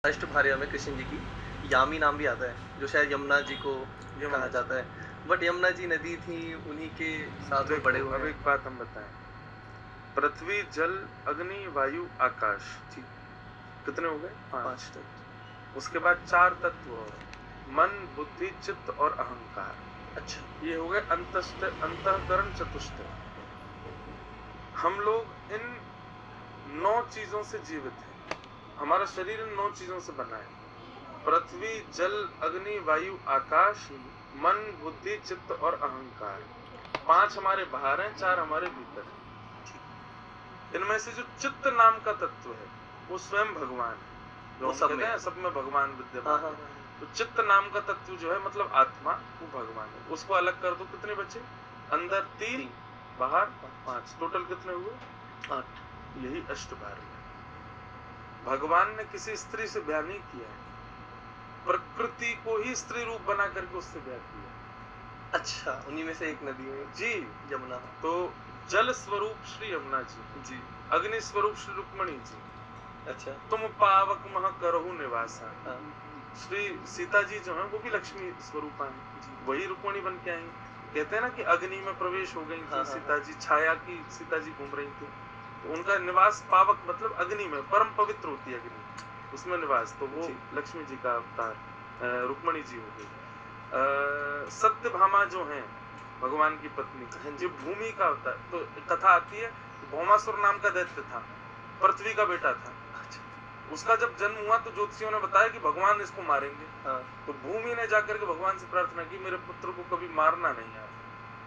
अष्टभार्या में कृष्ण जी की यामी नाम भी आता है, जो शायद यमुना जी को यमुना कहा जी। जाता है। बट यमुना जी नदी थी, उन्हीं के साथ वो बड़े देखो, हुए अब हैं। एक बात हम बताएं। पृथ्वी, जल, अग्नि, वायु, आकाश। जी, कितने हो गए? 5। 5 तत्व। उसके बाद 4 तत्व और हैं। मन, बुद्धि, चित्त और अहंकार। अच्छा, ये हो गए अंतःकरण चतुष्टय। हम लोग इन 9 चीजों से जीवित हैं। हमारा शरीर इन 9 चीजों से बना है। पृथ्वी, जल, अग्नि, वायु, आकाश, मन, बुद्धि, चित्त और अहंकार। 5 हमारे बाहर हैं, 4 हमारे भीतर हैं। इनमें से जो चित्त नाम का तत्व है, वो स्वयं भगवान है। जो वो हम सब कहते में हैं है। सब में भगवान हाँ, विद्यमान हाँ, है। हाँ। तो चित्त नाम का तत्व जो है मतलब आत्मा, वो भगवान है। उसको अलग कर दो, कितने बचे? अंदर 3, 3, बाहर 5, टोटल कितने हुए? 8। यही अष्टभार्य है। भगवान ने किसी स्त्री से ब्याह नहीं किया है, प्रकृति को ही स्त्री रूप बना करके उससे ब्याह किया। अच्छा, उन्हीं में से एक नदी है जी, यमुना। तो जल स्वरूप श्री यमुना जी, जी, अग्नि स्वरूप श्री रुक्मणी जी, अच्छा। तुम पावक मह करहु निवासा। हाँ, श्री सीता जी जो है वो भी लक्ष्मी स्वरूपा है, जी। वही रुक्मणी बन के आई। कहते हैं ना कि अग्नि में प्रवेश हो गई हाँ, थी हाँ, सीता जी, छाया की सीता जी घूम रही थी, तो उनका निवास पावक मतलब अग्नि में, परम पवित्र होती है अग्नि, उसमें निवास, तो वो जी। लक्ष्मी जी का अवतार रुक्मणी जी हो गई। सत्यभामा जो है भगवान की पत्नी, हाँ जी। ये भूमि का होता है। तो कथा आती है कि भौमासुर नाम का दैत्य था, पृथ्वी का बेटा था। अच्छा, उसका जब जन्म हुआ तो ज्योतिषियों ने बताया कि भगवान इसको मारेंगे। हाँ, तो भूमि ने जाकर के भगवान से प्रार्थना की, मेरे पुत्र को कभी मारना नहीं यार।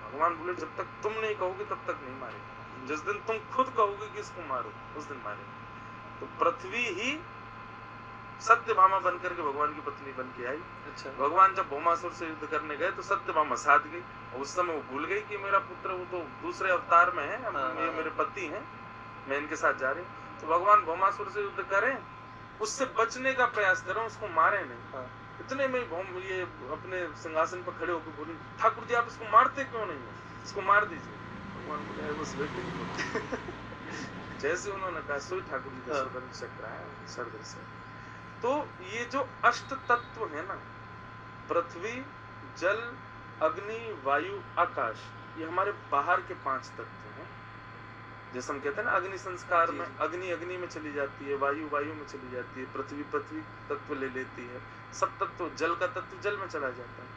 भगवान बोले, जब तक तुम नहीं कहोगे तब तक नहीं मारेंगे, जिस दिन तुम खुद कहोगे कि इसको मारो, उस दिन मारेंगे। तो पृथ्वी ही सत्यभामा बनकर के भगवान की पत्नी बन के आई। अच्छा। भगवान जब भौमासुर से युद्ध करने गए तो सत्यभामा साथ गई, और उस समय वो भूल गई कि मेरा पुत्र वो तो दूसरे अवतार में है, हाँ, ये हाँ, मेरे हाँ। पति हैं, मैं इनके साथ जा रही हूँ। तो भगवान भौमासुर से युद्ध करें, उससे बचने का प्रयास करें, उसको मारे नहीं। हाँ, इतने में ये अपने सिंहासन पर खड़े होकर बोली, ठाकुर जी आप इसको मारते क्यों नहीं है, इसको मार दीजिए। भगवान बोले, बस बेटे की पुत्र। जैसे उन्होंने कहा, सोई ठाकुर जी का हाँ, सुदर्शन चक्र आया सरदर से। तो ये जो अष्ट तत्व है ना, पृथ्वी, जल, अग्नि, वायु, आकाश, ये हमारे बाहर के 5 तत्व हैं। जैसे हम कहते हैं ना, अग्नि संस्कार जी, में जी। अग्नि अग्नि में चली जाती है, वायु वायु में चली जाती है, पृथ्वी पृथ्वी तत्व ले लेती है, सब तत्व, जल का तत्व जल में चला जाता है।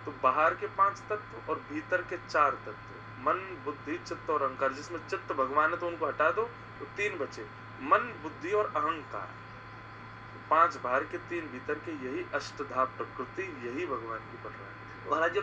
तो बाहर के 5 तत्व और भीतर के 4 तत्व, मन, बुद्धि, चित्त और अहंकार। जिसमें चित्त भगवान है तो उनको हटा दो, तो 3 बचे, मन, बुद्धि और अहंकार। 5 बाहर के, 3 भीतर के, यही अष्टधा प्रकृति, यही भगवान की प्रकृति। महाराज जब